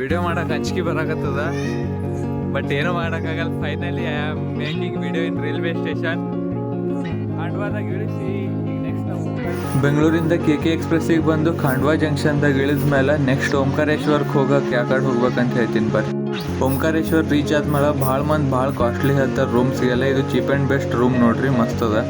Video ಮಾಡಕ್ಕೆ ಅಂಜಿಕೆ ಬರಾಕತ್ತದ, but ಏನೂ ಮಾಡೋಕ್ಕಾಗಲ್ಲ. Finally I am making video in railway station. ಖಾಂಡ್ವಾದಾಗ ಇಳಿಸಿ ನೆಕ್ಸ್ಟ್ ಬೆಂಗಳೂರಿಂದ KK ಎಕ್ಸ್ಪ್ರೆಸ್ಸಿಗೆ ಬಂದು ಖಾಂಡ್ವಾ ಜಂಕ್ಷನ್ದಾಗ ಇಳಿದ ಮೇಲೆ ನೆಕ್ಸ್ಟ್ ಓಂಕಾರೇಶ್ವರ್ಗೆ ಹೋಗಕ್ಕೆ ಯಾವ ಕಡೆ ಹೋಗ್ಬೇಕಂತ ಹೇಳ್ತೀನಿ ಬರ್ರಿ. ಓಂಕಾರೇಶ್ವರ್ ರೀಚ್ ಆದ್ಮೇಲೆ ಭಾಳ ಮಂದಿ ಭಾಳ ಕಾಸ್ಟ್ಲಿ ಹೇಳ್ತಾರೆ ರೂಮ್ ಸಿಗಲ್ಲ. ಇದು ಚೀಪ್ ಆ್ಯಂಡ್ ಬೆಸ್ಟ್ ರೂಮ್ ನೋಡ್ರಿ, ಮಸ್ತ್ ಅದ.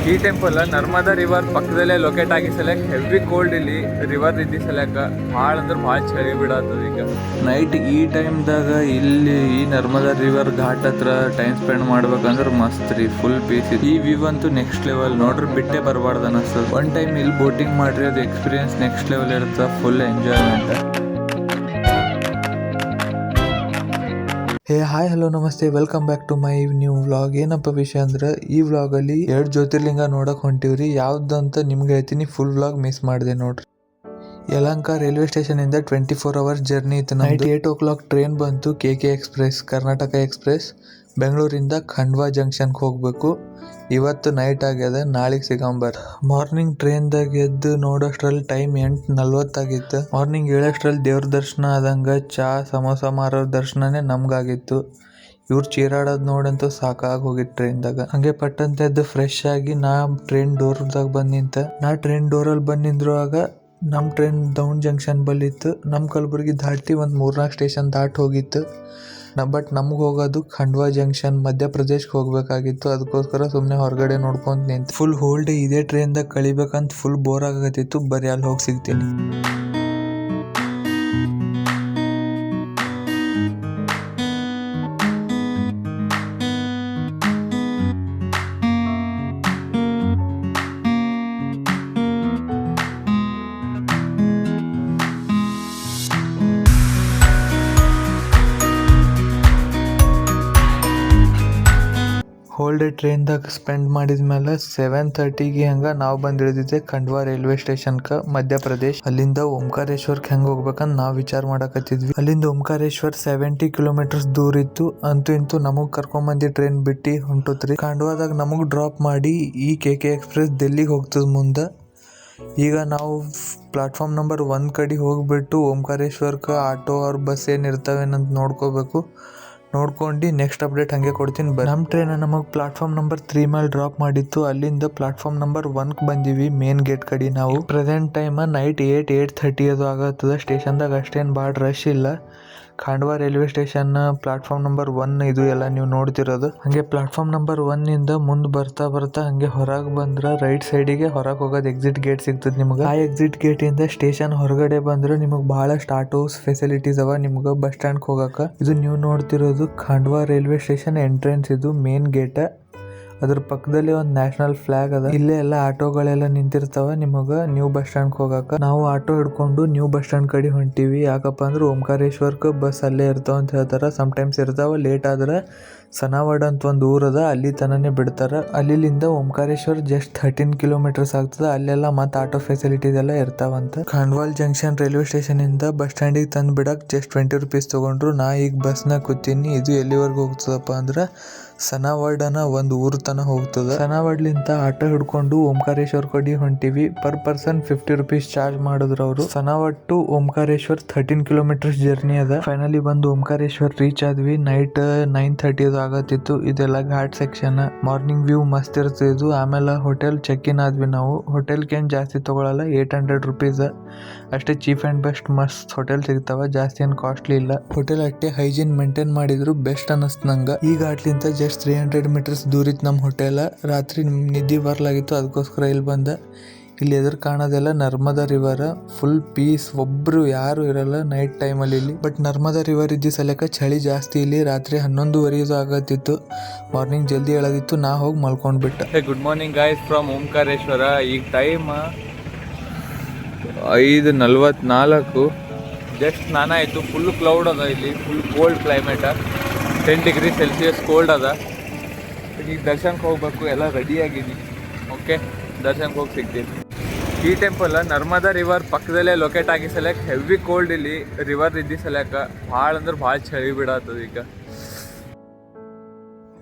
ಈ ಟೆಂಪಲ್ ನರ್ಮದಾ ರಿವರ್ ಪಕ್ಕದಲ್ಲೇ ಲೊಕೇಟ್ ಆಗಿ ಸಲಕ್ ಹೆವಿ ಕೋಲ್ಡ್ ಇಲ್ಲಿ ರಿವರ್ ಇದ್ದಿ ಸಲಕ ಭಾಳ ಅಂದ್ರೆ ಭಾಳ ಚಳಿ ಬಿಡತ್ತದ. ಈಗ ನೈಟ್ ಈ ಟೈಮ್ದಾಗ ಇಲ್ಲಿ ಈ ನರ್ಮದಾ ರಿವರ್ ಘಾಟ್ ಹತ್ರ ಟೈಮ್ ಸ್ಪೆಂಡ್ ಮಾಡ್ಬೇಕಂದ್ರೆ ಮಸ್ತ್ ರೀ, ಫುಲ್ ಪೀಸ್. ಈ ವ್ಯೂ ಅಂತೂ ನೆಕ್ಸ್ಟ್ ಲೆವೆಲ್ ನೋಡ್ರಿ, ಬಿಟ್ಟೆ ಬರಬಾರ್ದು ಅನಿಸ್ತದ. ಒನ್ ಟೈಮ್ ಇಲ್ಲಿ ಬೋಟಿಂಗ್ ಮಾಡ್ರಿ, ಅದು ಎಕ್ಸ್ಪೀರಿಯನ್ಸ್ ನೆಕ್ಸ್ಟ್ ಲೆವೆಲ್ ಇರುತ್ತೆ, ಫುಲ್ ಎಂಜಾಯ್ಮೆಂಟ್. ಹಾಯ್ ಹಲೋ ನಮಸ್ತೆ, welcome back to my new vlog. ಏನಪ್ಪ ವಿಷಯ ಅಂದ್ರೆ ಈ ವ್ಲಾಗಲ್ಲಿ 2 ಜ್ಯೋತಿರ್ಲಿಂಗ ನೋಡಕ್ ಹೊಂಟಿವ್ರಿ. ಯಾವ್ದಂತ ನಿಮ್ಗೆ ಹೇಳ್ತೀನಿ, ಫುಲ್ ವ್ಲಾಗ್ ಮಿಸ್ ಮಾಡಿದೆ ನೋಡ್ರಿ. ಯಲಹಂಕ ರೈಲ್ವೆ ಸ್ಟೇಷನ್ ಇಂದ 24 hours ಜರ್ನಿ ಇತ್ತು. ನೈಟ್ 8 o'clock ಟ್ರೈನ್ ಬಂತು, KK ಎಕ್ಸ್ಪ್ರೆಸ್, ಕರ್ನಾಟಕ ಎಕ್ಸ್ಪ್ರೆಸ್. ಬೆಂಗಳೂರಿಂದ ಖಂಡ್ವಾ ಜಂಕ್ಷನ್ಗೆ ಹೋಗ್ಬೇಕು. ಇವತ್ತು ನೈಟ್ ಆಗ್ಯದ, ನಾಳೆಗೆ ಸಿಗಂಬರ್. ಮಾರ್ನಿಂಗ್ ಟ್ರೈನ್ದಾಗ ಎದ್ದು ನೋಡೋಷ್ಟ್ರಲ್ಲಿ ಟೈಮ್ 8:40 ಆಗಿತ್ತು. ಮಾರ್ನಿಂಗ್ ಏಳೋಷ್ಟ್ರಲ್ಲಿ ದೇವ್ರ ದರ್ಶನ ಆದಂಗ ಚಾ ಸಮೋಸ ಮಾರೋ ದರ್ಶನನೇ ನಮ್ಗಾಗಿತ್ತು. ಇವ್ರು ಚೀರಾಡೋದು ನೋಡಂತೂ ಸಾಕಾಗಿ ಹೋಗಿತ್ತು ಟ್ರೈನ್ದಾಗ. ಹಂಗೆ ಪಟ್ಟಂತ ಎದ್ದು ಫ್ರೆಶ್ ಆಗಿ ನಾ ಟ್ರೈನ್ ಡೋರ್ದಾಗ ಬಂದು ನಿಂತ. ನಾ ಟ್ರೈನ್ ಡೋರಲ್ಲಿ ಬಂದು ನಿಂದ್ರುವಾಗ ನಮ್ಮ ಟ್ರೈನ್ ದೌಂಡ್ ಜಂಕ್ಷನ್ ಬಲ್ಲಿತ್ತು. ನಮ್ಮ ಕಲಬುರ್ಗಿ ದಾಟಿ ಒಂದು 3-4 ಸ್ಟೇಷನ್ ದಾಟಿ ಹೋಗಿತ್ತು. ಬಟ್ ನಮ್ಗೆ ಹೋಗೋದು ಖಂಡ್ವಾ ಜಂಕ್ಷನ್, ಮಧ್ಯಪ್ರದೇಶ್ಗೆ ಹೋಗ್ಬೇಕಾಗಿತ್ತು. ಅದಕ್ಕೋಸ್ಕರ ಸುಮ್ಮನೆ ಹೊರಗಡೆ ನೋಡ್ಕೊಂತ ನಿಂತು. ಫುಲ್ ಹೋಲ್ ಡೇ ಇದೇ ಟ್ರೈನ್ದಾಗ ಕಳಿಬೇಕಂತ ಫುಲ್ ಬೋರ್ ಆಗತ್ತಿತ್ತು. ಬರೀ ಅಲ್ಲಿ ಹೋಗಿ ಸಿಗ್ತೀನಿ. ಹೋಲ್ ಡೇ ಟ್ರೈನ್ದಾಗ ಸ್ಪೆಂಡ್ ಮಾಡಿದ್ಮೇಲೆ 7:30ಗೆ ಹಂಗೆ ನಾವು ಬಂದು ಇಳಿದಿದ್ದೆ ಖಂಡ್ವಾ ರೈಲ್ವೆ ಸ್ಟೇಷನ್ಗೆ, ಮಧ್ಯಪ್ರದೇಶ್. ಅಲ್ಲಿಂದ ಓಂಕಾರೇಶ್ವರ್ಗೆ ಹೆಂಗೆ ಹೋಗ್ಬೇಕಂತ ನಾವು ವಿಚಾರ ಮಾಡಕತ್ತಿದ್ವಿ. ಅಲ್ಲಿಂದ ಓಂಕಾರೇಶ್ವರ್ 70 kilometers ದೂರ ಇತ್ತು. ಅಂತೂ ಇಂತೂ ನಮಗೆ ಕರ್ಕೊಂಬಂದು ಟ್ರೈನ್ ಬಿಟ್ಟು ಹೊಂಟುತ್ರಿ. ಖಂಡ್ವಾದಾಗ ನಮಗೆ ಡ್ರಾಪ್ ಮಾಡಿ ಈ KK ಎಕ್ಸ್ಪ್ರೆಸ್ ಡೆಲ್ಲಿಗೆ ಹೋಗ್ತದೆ ಮುಂದೆ. ಈಗ ನಾವು ಪ್ಲಾಟ್ಫಾರ್ಮ್ ನಂಬರ್ 1 ಕಡೆ ಹೋಗಿಬಿಟ್ಟು ಓಂಕಾರೇಶ್ವರ್ಗೆ ಆಟೋ ಅವ್ರ ಬಸ್ ಏನಿರ್ತಾವೇನಂತ ನೋಡ್ಕೋಬೇಕು. ನೋಡ್ಕೊಂಡು ನೆಕ್ಸ್ಟ್ ಅಪ್ಡೇಟ್ ಹಾಗೆ ಕೊಡ್ತೀನಿ. ನಮ್ಮ ಟ್ರೈನ್ ನಮಗೆ ಪ್ಲಾಟ್ಫಾರ್ಮ್ ನಂಬರ್ 3 ಮೇಲೆ ಡ್ರಾಪ್ ಮಾಡಿತ್ತು. ಅಲ್ಲಿಂದ ಪ್ಲಾಟ್ಫಾರ್ಮ್ ನಂಬರ್ 1ಗೆ ಬಂದೀವಿ, ಮೇನ್ ಗೇಟ್ ಕಡೆ. ನಾವು ಪ್ರೆಸೆಂಟ್ ಟೈಮ್ ನೈಟ್ 8:30 ಅದು ಆಗತ್ತದ. ಸ್ಟೇಷನ್ದಾಗ ಅಷ್ಟೇನು ಭಾಳ ರಶ್ ಇಲ್ಲ. Khandwa railway station platform number 1 ಇದು ಎಲ್ಲ ನೀವು ನೋಡ್ತಿರೋದು. ಹಾಗೆ ಪ್ಲಾಟ್ಫಾರ್ಮ್ ನಂಬರ್ 1 ಮುಂದೆ ಬರ್ತಾ ಹಾಗೆ ಹೊರಗೆ ಬಂದ್ರೆ ರೈಟ್ ಸೈಡಿಗೆ ಹೊರಗೆ ಹೋಗೋದು ಎಕ್ಸಿಟ್ ಗೇಟ್ ಸಿಗ್ತದೆ ನಿಮ್ಗೆ. ಆ ಎಕ್ಸಿಟ್ ಗೇಟಿಂದ ಸ್ಟೇಷನ್ ಹೊರಗಡೆ ಬಂದ್ರೆ ನಿಮಗೆ ಭಾಳಷ್ಟು ಆಟೋಸ್ ಫೆಸಿಲಿಟೀಸ್ ಅವ ನಿಮ್ಗೆ ಬಸ್ ಸ್ಟ್ಯಾಂಡ್ಗೆ ಹೋಗಕ್ಕೆ. ಇದು ನೀವು ನೋಡ್ತಿರೋದು ಖಾಂಡ್ವಾ ರೈಲ್ವೆ ಸ್ಟೇಷನ್ ಎಂಟ್ರೆನ್ಸ್, ಇದು ಮೇನ್ ಗೇಟ್. ಅದ್ರ ಪಕ್ಕದಲ್ಲಿ ಒಂದು ನ್ಯಾಷನಲ್ ಫ್ಲಾಗ್ ಅದ. ಇಲ್ಲೇ ಎಲ್ಲ ಆಟೋಗಳೆಲ್ಲ ನಿಂತಿರ್ತಾವ ನಿಮಗೆ ನ್ಯೂ ಬಸ್ ಸ್ಟ್ಯಾಂಡ್ ಹೋಗಕ್ಕೆ. ನಾವು ಆಟೋ ಹಿಡ್ಕೊಂಡು ನ್ಯೂ ಬಸ್ ಸ್ಟ್ಯಾಂಡ್ ಕಡೆ ಹೊಂಟಿವಿ. ಯಾಕಪ್ಪ ಅಂದ್ರೆ ಓಂಕಾರೇಶ್ವರ್ಗೆ ಬಸ್ ಅಲ್ಲೇ ಇರ್ತಾವ ಅಂತ ಹೇಳ್ತಾರೆ. ಸಮ್ಟೈಮ್ಸ್ ಇರ್ತಾವ, ಲೇಟ್ ಆದ್ರೆ ಸನಾವಡ್ ಅಂತ ಒಂದು ಊರದ, ಅಲ್ಲಿ ತನನೇ ಬಿಡ್ತಾರೆ. ಅಲ್ಲಿಂದ ಓಂಕಾರೇಶ್ವರ್ ಜಸ್ಟ್ 13 kilometers ಆಗ್ತದೆ. ಅಲ್ಲೆಲ್ಲ ಮತ್ತೆ ಆಟೋ ಫೆಸಿಲಿಟೀಸ್ ಎಲ್ಲ ಇರ್ತಾವಂತ. ಖಾಂಡ್ವಾಲ್ ಜಂಕ್ಷನ್ ರೈಲ್ವೆ ಸ್ಟೇಷನ್ ಇಂದ ಬಸ್ ಸ್ಟ್ಯಾಂಡಿಗೆ ತಂದು ಬಿಡಕ್ಕೆ ಜಸ್ಟ್ 20 rupees ತಗೊಂಡ್ರು. ನಾ ಈಗ ಬಸ್ನಾಗ ಕೂತೀನಿ. ಇದು ಎಲ್ಲಿವರೆಗೂ ಹೋಗ್ತದಪ್ಪ ಅಂದ್ರೆ ಸನಾವಡ್ ಅನ್ನೋ ಒಂದು ಊರು ತನ ಹೋಗ್ತದೆ. ಸನಾವಡ್ಲಿಂದ ಆಟೋ ಹಿಡ್ಕೊಂಡು ಓಂಕಾರೇಶ್ವರ್ ಕಡೆ ಹೊಂಟಿವಿ. ಪರ್ ಪರ್ಸನ್ 50 rupees ಚಾರ್ಜ್ ಮಾಡಿದ್ರು ಅವರು. ಸನಾವಡ್ ಟು ಓಂಕಾರೇಶ್ವರ್ 13 kilometers ಜರ್ನಿ ಅದ. ಫೈನಲಿ ಬಂದು ಓಂಕಾರೇಶ್ವರ್ ರೀಚ್ ಆದ್ವಿ. ನೈಟ್ 9:30 ಅದು ಆಗತ್ತಿತ್ತು. ಇದೆಲ್ಲ ಘಾಟ್ ಸೆಕ್ಷನ್. ಮಾರ್ನಿಂಗ್ ವ್ಯೂ ಮಸ್ತ್ ಇರ್ತಿದ್ದು. ಆಮೇಲೆ ಹೋಟೆಲ್ ಚೆಕ್ ಇನ್ ಆದ್ವಿ ನಾವು. ಹೋಟೆಲ್ಗೆ ಏನು ಜಾಸ್ತಿ ತಗೊಳಲ್ಲ, 800 rupees ಅಷ್ಟೇ. ಚೀಪ್ ಆ್ಯಂಡ್ ಬೆಸ್ಟ್ ಮಸ್ತ್ ಹೋಟೆಲ್ ಸಿಗ್ತಾವ, ಜಾಸ್ತಿ ಏನು ಕಾಸ್ಟ್ಲಿ ಇಲ್ಲ. ಹೋಟೆಲ್ ಅಷ್ಟೇ ಹೈಜೀನ್ ಮೇಂಟೈನ್ ಮಾಡಿದ್ರು, ಬೆಸ್ಟ್ ಅನ್ನಿಸ್ತು ನಂಗೆ. ಈ ಘಾಟ್ಲಿಂದ ಜಸ್ಟ್ 300 meters ದೂರ ಇತ್ತು ನಮ್ಮ ಹೋಟೆಲ್. ರಾತ್ರಿ ನಿದ್ದೆ ಬರ್ಲಾಗಿತ್ತು, ಅದಕ್ಕೋಸ್ಕರ ಇಲ್ಲಿ ಬಂದ. ಇಲ್ಲಿ ಎದುರು ಕಾಣೋದೆಲ್ಲ ನರ್ಮದಾ ರಿವರ್. ಫುಲ್ ಪೀಸ್, ಒಬ್ರು ಯಾರು ಇರಲ್ಲ ನೈಟ್ ಟೈಮಲ್ಲಿ ಇಲ್ಲಿ. ಬಟ್ ನರ್ಮದಾ ರಿವರ್ ಇದ್ದ ಸಲಕ ಚಳಿ ಜಾಸ್ತಿ ಇಲ್ಲಿ. ರಾತ್ರಿ 11:30 ಆಗತ್ತಿತ್ತು. ಮಾರ್ನಿಂಗ್ ಜಲ್ದಿ ಹೇಳೋದಿತ್ತು, ನಾ ಹೋಗಿ ಮಲ್ಕೊಂಡ್ಬಿಟ್ಟೆ. Good morning guys from Omkareshwar. ಈಗ ಟೈಮ್ 5:44. ಜಸ್ಟ್ ಸ್ನಾನ ಆಯಿತು. ಫುಲ್ ಕ್ಲೌಡ್ ಅದ ಇಲ್ಲಿ, full cold climate. 10 degrees Celsius cold ಅದ. ಈಗ ದರ್ಶನಕ್ಕೆ ಹೋಗ್ಬೇಕು, ಎಲ್ಲ ರೆಡಿ ಆಗಿದ್ದೀನಿ. ಓಕೆ, ದರ್ಶನಕ್ಕೆ ಹೋಗಿ ಸಿಗ್ತೀನಿ. ಈ ಟೆಂಪಲ್ ನರ್ಮದಾ ರಿವರ್ ಪಕ್ಕದಲ್ಲೇ ಲೊಕೇಟ್ ಆಗಿ ಸಲಕ್ ಹೆವಿ ಕೋಲ್ಡ್ ಇಲ್ಲಿ ರಿವರ್ ಇದ್ದಿ ಸಲಕ ಭಾಳ ಅಂದ್ರೆ ಭಾಳ ಚಳಿ ಬಿಡತ್ತದ. ಈಗ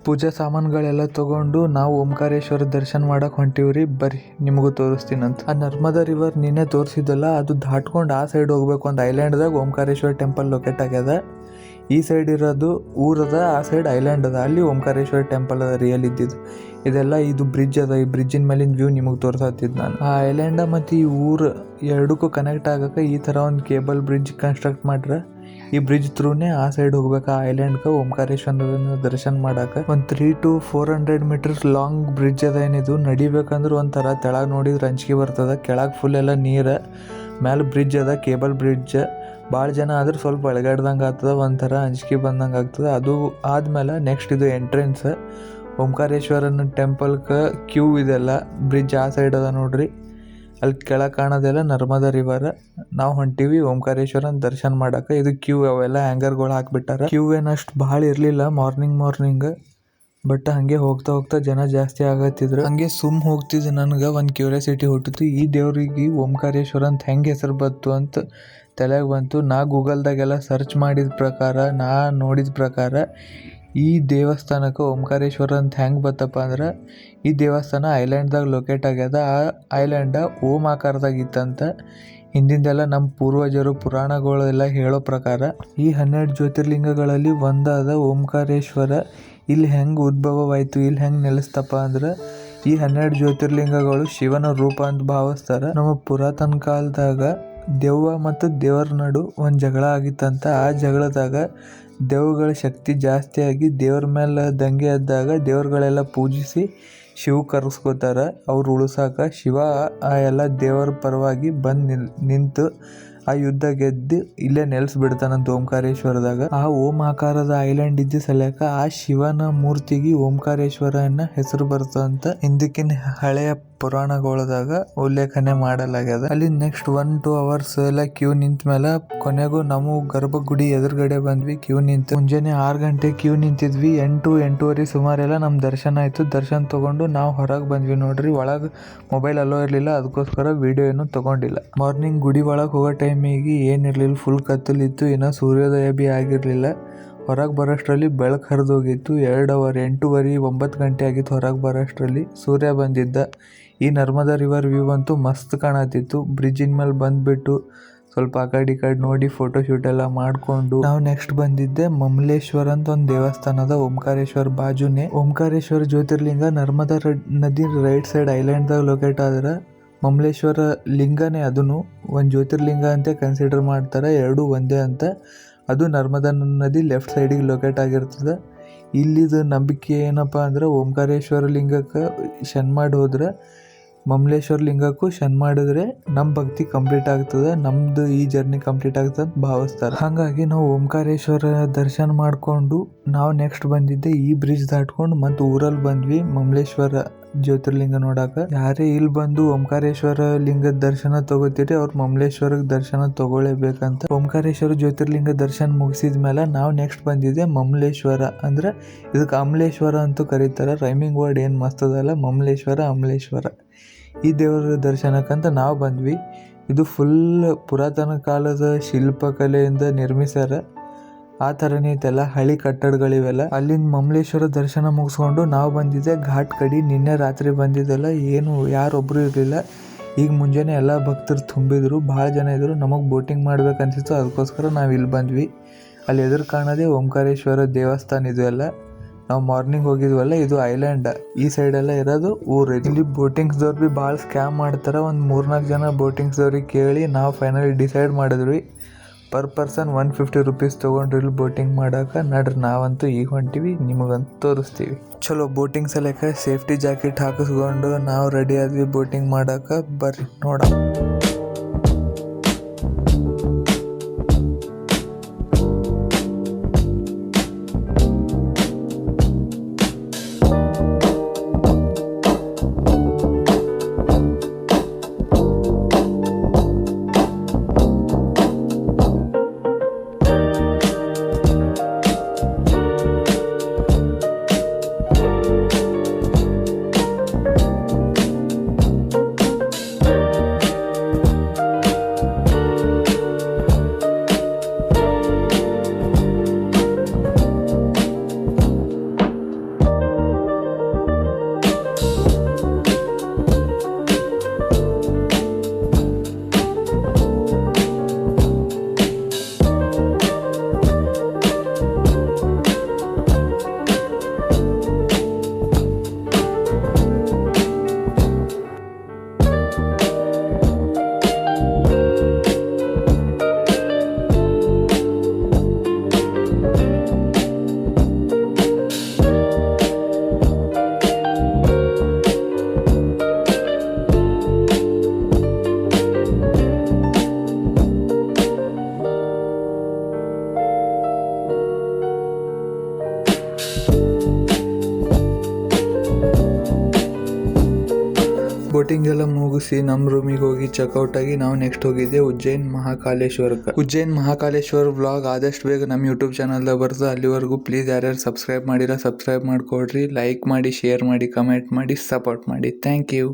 ಪೂಜಾ ಸಾಮಾನುಗಳೆಲ್ಲ ತಗೊಂಡು ನಾವು ಓಂಕಾರೇಶ್ವರ ದರ್ಶನ ಮಾಡಕ್ಕೆ ಹೊಂಟಿವ್ರಿ. ಬರ್ರಿ ನಿಮಗೂ ತೋರಿಸ್ತೀನಂತ. ಆ ನರ್ಮದಾ ರಿವರ್ ನಿನ್ನೆ ತೋರಿಸಿದ್ದಲ್ಲ, ಅದು ದಾಟ್ಕೊಂಡು ಆ ಸೈಡ್ ಹೋಗ್ಬೇಕು. ಒಂದು ಐಲ್ಯಾಂಡ್ದಾಗ ಓಂಕಾರೇಶ್ವರ ಟೆಂಪಲ್ ಲೊಕೇಟ್ ಆಗ್ಯದ. ಈ ಸೈಡ್ ಇರೋದು ಊರದ, ಆ ಸೈಡ್ ಐಲ್ಯಾಂಡ್ ಅದ, ಅಲ್ಲಿ ಓಂಕಾರೇಶ್ವರ ಟೆಂಪಲ್ ಅದ ರಿಯಲ್ ಇದ್ದಿದ್ದು. ಇದೆಲ್ಲ ಇದು ಬ್ರಿಡ್ಜ್ ಅದ, ಈ ಬ್ರಿಡ್ಜಿನ ಮೇಲಿನ ವ್ಯೂ ನಿಮಗೆ ತೋರ್ಸತ್ತಿದ್ದು ನಾನು. ಆ ಐಲ್ಯಾಂಡ ಮತ್ತು ಈ ಊರು ಎರಡಕ್ಕೂ ಕನೆಕ್ಟ್ ಆಗಕ್ಕೆ ಈ ಥರ ಒಂದು ಕೇಬಲ್ ಬ್ರಿಡ್ಜ್ ಕನ್ಸ್ಟ್ರಕ್ಟ್ ಮಾಡ್ರೆ ಈ ಬ್ರಿಡ್ಜ್ ಥ್ರೂನೇ ಆ ಸೈಡ್ ಹೋಗ್ಬೇಕು, ಆ ಐಲ್ಯಾಂಡ್ಗೆ ಓಂಕಾರೇಶ್ವರ ದರ್ಶನ ಮಾಡಕ್ಕೆ. ಒಂದು 300 to 400 ಮೀಟರ್ಸ್ ಲಾಂಗ್ ಬ್ರಿಡ್ಜ್ ಅದ. ಏನಿದು ನಡಿಬೇಕಂದ್ರೆ ಒಂಥರ ತೆಳಗೆ ನೋಡಿದ್ರೆ ಅಂಜಿಕೆ ಬರ್ತದೆ. ಕೆಳಗೆ ಫುಲ್ ಎಲ್ಲ ನೀರು, ಮ್ಯಾಲೆ ಬ್ರಿಡ್ಜ್ ಅದ, ಕೇಬಲ್ ಬ್ರಿಡ್ಜ್. ಭಾಳ ಜನ ಆದ್ರೆ ಸ್ವಲ್ಪ ಅಳಗಾಡ್ದಂಗೆ ಆಗ್ತದೆ, ಒಂಥರ ಅಂಜಿಕೆ ಬಂದಂಗೆ ಆಗ್ತದೆ. ಅದು ಆದಮೇಲೆ ನೆಕ್ಸ್ಟ್ ಇದು ಎಂಟ್ರೆನ್ಸ್ ಓಂಕಾರೇಶ್ವರನ ಟೆಂಪಲ್ಗೆ. ಕ್ಯೂ ಇದೆಲ್ಲ ಬ್ರಿಡ್ಜ್ ಆ ಸೈಡ್ ಅದ ನೋಡ್ರಿ, ಅಲ್ಲಿ ಕೆಳಗೆ ಕಾಣೋದೆಲ್ಲ ನರ್ಮದಾ ರಿವರ್. ನಾವು ಹೊಂಟೀವಿ ಓಂಕಾರೇಶ್ವರನ ದರ್ಶನ ಮಾಡಕ್ಕೆ. ಇದು ಕ್ಯೂ, ಅವೆಲ್ಲ ಹ್ಯಾಂಗರ್ಗಳು ಹಾಕ್ಬಿಟ್ಟಾರ. ಕ್ಯೂ ಏನಷ್ಟು ಭಾಳ ಇರಲಿಲ್ಲ ಮಾರ್ನಿಂಗ್, ಬಟ್ ಹಾಗೆ ಹೋಗ್ತಾ ಜನ ಜಾಸ್ತಿ ಆಗತ್ತಿದ್ರು. ಹಂಗೆ ಹೋಗ್ತಿದ್ದು ನನಗೆ ಒಂದು ಕ್ಯೂರಿಯಾಸಿಟಿ ಹುಟ್ಟಿತು, ಈ ದೇವ್ರಿಗೆ ಓಂಕಾರೇಶ್ವರ ಅಂತ ಹೆಂಗೆ ಹೆಸರು ಬಂತು ಅಂತ ತಲೆಗೆ ಬಂತು. ನಾ ಗೂಗಲ್ದಾಗೆಲ್ಲ ಸರ್ಚ್ ಮಾಡಿದ ಪ್ರಕಾರ, ನಾ ನೋಡಿದ ಪ್ರಕಾರ ಈ ದೇವಸ್ಥಾನಕ್ಕೆ ಓಂಕಾರೇಶ್ವರ ಅಂತ ಹೆಂಗೆ ಬತ್ತಪ್ಪ ಅಂದ್ರೆ, ಈ ದೇವಸ್ಥಾನ ಐಲ್ಯಾಂಡ್ದಾಗ ಲೊಕೇಟ್ ಆಗ್ಯದ. ಆ ಐಲ್ಯಾಂಡ ಓಂ ಆಕಾರದಾಗ ಇತ್ತಂತ. ಹಿಂದಿಂದೆಲ್ಲ ನಮ್ಮ ಪೂರ್ವಜರು ಪುರಾಣಗಳೆಲ್ಲ ಹೇಳೋ ಪ್ರಕಾರ ಈ 12 ಜ್ಯೋತಿರ್ಲಿಂಗಗಳಲ್ಲಿ ಒಂದಾದ ಓಂಕಾರೇಶ್ವರ ಇಲ್ಲಿ ಹೆಂಗೆ ಉದ್ಭವವಾಯಿತು, ಇಲ್ಲಿ ಹೆಂಗೆ ನೆಲೆಸ್ತಪ್ಪ ಅಂದ್ರೆ, ಈ 12 ಜ್ಯೋತಿರ್ಲಿಂಗಗಳು ಶಿವನ ರೂಪ ಅಂತ ಭಾವಿಸ್ತಾರೆ. ನಮ್ಮ ಪುರಾತನ ಕಾಲದಾಗ ದೆವ್ವ ಮತ್ತು ದೇವರ ನಡು ಒಂದು ಜಗಳ ಆಗಿತ್ತಂತ. ಆ ಜಗಳದಾಗ ದೆವ್ವಗಳ ಶಕ್ತಿ ಜಾಸ್ತಿ ಆಗಿ ದೇವ್ರ ಮೇಲೆ ದಂಗೆ ಎದ್ದಾಗ ದೇವ್ರುಗಳೆಲ್ಲ ಪೂಜಿಸಿ ಶಿವ ಕರೆಸ್ಕೋತಾರೆ ಅವ್ರು ಉಳಿಸಾಕ. ಶಿವ ಆ ಎಲ್ಲ ದೇವರ ಪರವಾಗಿ ಬಂದು ನಿಂತು ಆ ಯುದ್ಧ ಗೆದ್ದು ಇಲ್ಲೇ ನೆಲೆಸ್ಬಿಡ್ತಾನಂತ ಓಂಕಾರೇಶ್ವರದಾಗ. ಆ ಓಂ ಆಕಾರದ ಐಲ್ಯಾಂಡ್ ಇದ್ದ ಸಲಕ ಆ ಶಿವನ ಮೂರ್ತಿಗೆ ಓಂಕಾರೇಶ್ವರ ಅನ್ನೋ ಹೆಸರು ಬರ್ತಂತ ಹಿಂದಕ್ಕಿನ ಹಳೆಯ ಪುರಾಣಗಳದಾಗ ಉಲ್ಲೇಖನೆ ಮಾಡಲಾಗ್ಯದ. ಅಲ್ಲಿ ನೆಕ್ಸ್ಟ್ 1-2 hours ಎಲ್ಲ ಕ್ಯೂ ನಿಂತ ಮೇಲೆ ಕೊನೆಗೂ ನಾವು ಗರ್ಭಗುಡಿ ಎದುರುಗಡೆ ಬಂದ್ವಿ. ಕ್ಯೂ ನಿಂತು ಮುಂಜಾನೆ 6 ಗಂಟೆ ಕ್ಯೂ ನಿಂತಿದ್ವಿ. 8-8:30 ಸುಮಾರೆಲ್ಲ ನಮ್ಮ ದರ್ಶನ ಆಯಿತು. ದರ್ಶನ ತೊಗೊಂಡು ನಾವು ಹೊರಗೆ ಬಂದ್ವಿ ನೋಡ್ರಿ. ಒಳಗೆ ಮೊಬೈಲ್ ಅಲೋ ಇರಲಿಲ್ಲ, ಅದಕ್ಕೋಸ್ಕರ ವಿಡಿಯೋ ಏನು ತೊಗೊಂಡಿಲ್ಲ. ಮಾರ್ನಿಂಗ್ ಗುಡಿ ಒಳಗೆ ಹೋಗೋ ಟೈಮಿಗೆ ಏನಿರಲಿಲ್ಲ, ಫುಲ್ ಕತ್ತಲಿತ್ತು. ಇನ್ನೂ ಸೂರ್ಯೋದಯ ಭೀ ಆಗಿರಲಿಲ್ಲ. ಹೊರಗೆ ಬರೋಷ್ಟರಲ್ಲಿ ಬೆಳಕು ಹರಿದೋಗಿತ್ತು. 2 hour 8:30 9 ಗಂಟೆ ಆಗಿತ್ತು ಹೊರಗೆ ಬರೋಷ್ಟರಲ್ಲಿ. ಸೂರ್ಯ ಬಂದಿದ್ದ. ಈ ನರ್ಮದಾ ರಿವರ್ ವ್ಯೂ ಅಂತೂ ಮಸ್ತ್ ಕಾಣತ್ತಿತ್ತು. ಬ್ರಿಡ್ಜಿನ ಮೇಲೆ ಬಂದುಬಿಟ್ಟು ಸ್ವಲ್ಪ ಆ ಕಡೆ ಈ ಕಡೆ ನೋಡಿ ಫೋಟೋ ಶೂಟ್ ಎಲ್ಲ ಮಾಡಿಕೊಂಡು ನಾವು ನೆಕ್ಸ್ಟ್ ಬಂದಿದ್ದೆ ಮಮಲೇಶ್ವರ ಅಂತ ಒಂದು ದೇವಸ್ಥಾನದ ಓಂಕಾರೇಶ್ವರ ಬಾಜುನೇ. ಓಂಕಾರೇಶ್ವರ ಜ್ಯೋತಿರ್ಲಿಂಗ ನರ್ಮದಾ ನದಿ ರೈಟ್ ಸೈಡ್ ಐಲ್ಯಾಂಡ್ದಾಗ ಲೊಕೇಟ್ ಆದ್ರೆ, ಮಮಲೇಶ್ವರ ಲಿಂಗನೇ ಅದನ್ನು ಒಂದು ಜ್ಯೋತಿರ್ಲಿಂಗ ಅಂತ ಕನ್ಸಿಡರ್ ಮಾಡ್ತಾರೆ. ಎರಡೂ ಒಂದೇ ಅಂತ. ಅದು ನರ್ಮದಾ ನದಿ ಲೆಫ್ಟ್ ಸೈಡಿಗೆ ಲೊಕೇಟ್ ಆಗಿರ್ತದೆ. ಇಲ್ಲಿದು ನಂಬಿಕೆ ಏನಪ್ಪ ಅಂದ್ರೆ, ಓಂಕಾರೇಶ್ವರ ಲಿಂಗಕ್ಕೆ ಶನ್ ಮಾಡಿ ಹೋದ್ರೆ ಮಮಲೇಶ್ವರ ಲಿಂಗಕ್ಕೂ ಶನ್ ಮಾಡಿದ್ರೆ ನಮ್ಮ ಭಕ್ತಿ ಕಂಪ್ಲೀಟ್ ಆಗ್ತದೆ, ನಮ್ಮದು ಈ ಜರ್ನಿ ಕಂಪ್ಲೀಟ್ ಆಗ್ತದೆ ಅಂತ ಭಾವಿಸ್ತಾರೆ. ಹಾಗಾಗಿ ನಾವು ಓಂಕಾರೇಶ್ವರ ದರ್ಶನ ಮಾಡಿಕೊಂಡು ನಾವು ನೆಕ್ಸ್ಟ್ ಬಂದಿದ್ದೆ ಈ ಬ್ರಿಡ್ಜ್ ದಾಟ್ಕೊಂಡು ಮತ್ತು ಊರಲ್ಲಿ ಬಂದ್ವಿ ಮಮಲೇಶ್ವರ ಜ್ಯೋತಿರ್ಲಿಂಗ ನೋಡಕ್ಕೆ. ಯಾರೇ ಇಲ್ಲಿ ಬಂದು ಓಂಕಾರೇಶ್ವರ ಲಿಂಗದ ದರ್ಶನ ತಗೋತೀರಿ ಅವ್ರು ಮಮಲೇಶ್ವರಕ್ಕೆ ದರ್ಶನ ತಗೊಳ್ಳೇಬೇಕಂತ. ಓಂಕಾರೇಶ್ವರ ಜ್ಯೋತಿರ್ಲಿಂಗ ದರ್ಶನ ಮುಗಿಸಿದ ಮೇಲೆ ನಾವು ನೆಕ್ಸ್ಟ್ ಬಂದಿದ್ದೆ ಮಮಲೇಶ್ವರ. ಅಂದ್ರೆ ಇದಕ್ಕೆ ಅಮಲೇಶ್ವರ ಅಂತೂ ಕರೀತಾರೆ. ರೈಮಿಂಗ್ ವರ್ಡ್ ಏನು ಮಸ್ತ್ ಅದಲ್ಲ, ಮಮಲೇಶ್ವರ ಅಮಲೇಶ್ವರ. ಈ ದೇವರ ದರ್ಶನಕ್ಕಂತ ನಾವು ಬಂದ್ವಿ. ಇದು ಫುಲ್ ಪುರಾತನ ಕಾಲದ ಶಿಲ್ಪಕಲೆಯಿಂದ ನಿರ್ಮಿಸ್ಯಾರ. ಆ ಥರನೇ ಐತೆಲ್ಲ ಹಳಿ ಕಟ್ಟಡಗಳಿವೆಲ್ಲ. ಅಲ್ಲಿಂದ ಮಮಲೇಶ್ವರ ದರ್ಶನ ಮುಗಿಸ್ಕೊಂಡು ನಾವು ಬಂದಿದ್ದೆ ಘಾಟ್ ಕಡೆ. ನಿನ್ನೆ ರಾತ್ರಿ ಬಂದಿದ್ದೆಲ್ಲ ಏನು ಯಾರೊಬ್ಬರು ಇರಲಿಲ್ಲ. ಈಗ ಮುಂಜಾನೆ ಎಲ್ಲ ಭಕ್ತರು ತುಂಬಿದ್ರು, ಭಾಳ ಜನ ಇದ್ದರು. ನಮಗೆ ಬೋಟಿಂಗ್ ಮಾಡ್ಬೇಕನ್ಸಿತ್ತು, ಅದಕ್ಕೋಸ್ಕರ ನಾವು ಇಲ್ಲಿ ಬಂದ್ವಿ. ಅಲ್ಲಿ ಎದುರು ಕಾಣೋದೇ ಓಂಕಾರೇಶ್ವರ ದೇವಸ್ಥಾನ. ಇದು ಎಲ್ಲ ನಾವು ಮಾರ್ನಿಂಗ್ ಹೋಗಿದ್ವಲ್ಲ, ಇದು ಐಲ್ಯಾಂಡ್. ಈ ಸೈಡೆಲ್ಲ ಇರೋದು ಊರು. ಇಲ್ಲಿ ಬೋಟಿಂಗ್ಸ್ದವ್ರು ಭೀ ಭಾಳ ಸ್ಕ್ಯಾಮ್ ಮಾಡ್ತಾರೆ. ಒಂದು 3-4 ಜನ ಬೋಟಿಂಗ್ಸ್ದವ್ರಿಗೆ ಕೇಳಿ ನಾವು ಫೈನಲಿ ಡಿಸೈಡ್ ಮಾಡಿದ್ವಿ. ಪರ್ ಪರ್ಸನ್ 150 rupees ತೊಗೊಂಡ್ರಿ ಇಲ್ಲಿ ಬೋಟಿಂಗ್ ಮಾಡೋಕೆ. ನಡ್ರಿ ನಾವಂತೂ ಈಗ ಹೊಂಟಿವಿ, ನಿಮಗಂತೂ ತೋರಿಸ್ತೀವಿ. ಚಲೋ ಬೋಟಿಂಗ್ ಸಲಕ ಸೇಫ್ಟಿ ಜಾಕೆಟ್ ಹಾಕಿಸ್ಕೊಂಡು ನಾವು ರೆಡಿ ಆದ್ವಿ ಬೋಟಿಂಗ್ ಮಾಡೋಕೆ. ಬರ್ರಿ ನೋಡೋಣ. ಬೋಟಿಂಗ್ ಎಲ್ಲ ಮುಗಿಸಿ ನಮ್ಮ ರೂಮಿಗೆ ಹೋಗಿ ಚೆಕ್ಔಟ್ ಆಗಿ ನಾವು ನೆಕ್ಸ್ಟ್ ಹೋಗಿದ್ದೆ ಉಜ್ಜೈನ್ ಮಹಾಕಾಲೇಶ್ವರಕ್ಕೆ. ಉಜ್ಜೈನ್ ಮಹಾಕಾಲೇಶ್ವರ ವ್ಲಾಗ್ ಆದಷ್ಟು ಬೇಗ ನಮ್ಮ ಯೂಟ್ಯೂಬ್ ಚಾನಲ್ದಾಗ ಬರ್ತದೆ. ಅಲ್ಲಿವರೆಗೂ ಪ್ಲೀಸ್ ಯಾರ್ಯಾರು ಸಬ್ಸ್ಕ್ರೈಬ್ ಮಾಡಿಲ್ಲ ಸಬ್ಸ್ಕ್ರೈಬ್ ಮಾಡ್ಕೊಡ್ರಿ, ಲೈಕ್ ಮಾಡಿ, ಶೇರ್ ಮಾಡಿ, ಕಮೆಂಟ್ ಮಾಡಿ, ಸಪೋರ್ಟ್ ಮಾಡಿ. Thank you.